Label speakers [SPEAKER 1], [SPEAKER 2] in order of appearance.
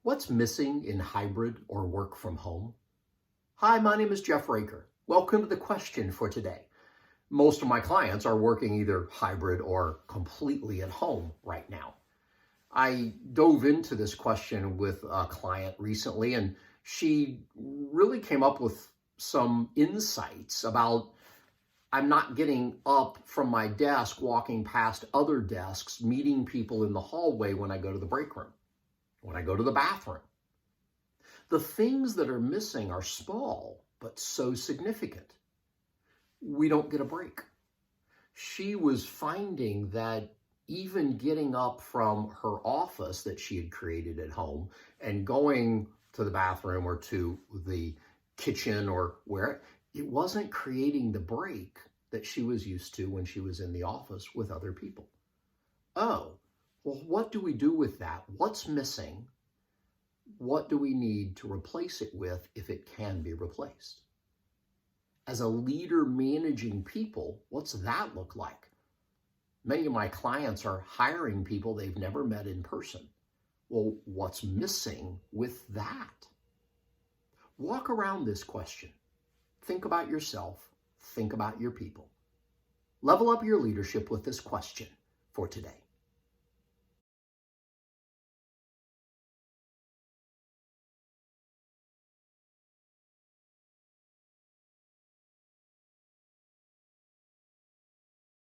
[SPEAKER 1] What's missing in hybrid or work from home? Hi, my name is Jeff Raker. Welcome to the question for today. Most of my clients are working either hybrid or completely at home right now. I dove into this question with a client recently, and she really came up with some insights about I'm not getting up from my desk, walking past other desks, meeting people in the hallway when I go to the break room, when I go to the bathroom. The things that are missing are small, but so significant. We don't get a break. She was finding that even getting up from her office that she had created at home and going to the bathroom or to the kitchen or where, it wasn't creating the break that she was used to when she was in the office with other people. Oh, well, what do we do with that? What's missing? What do we need to replace it with if it can be replaced? As a leader managing people, what's that look like? Many of my clients are hiring people they've never met in person. Well, what's missing with that? Walk around this question. Think about yourself. Think about your people. Level up your leadership with this question for today.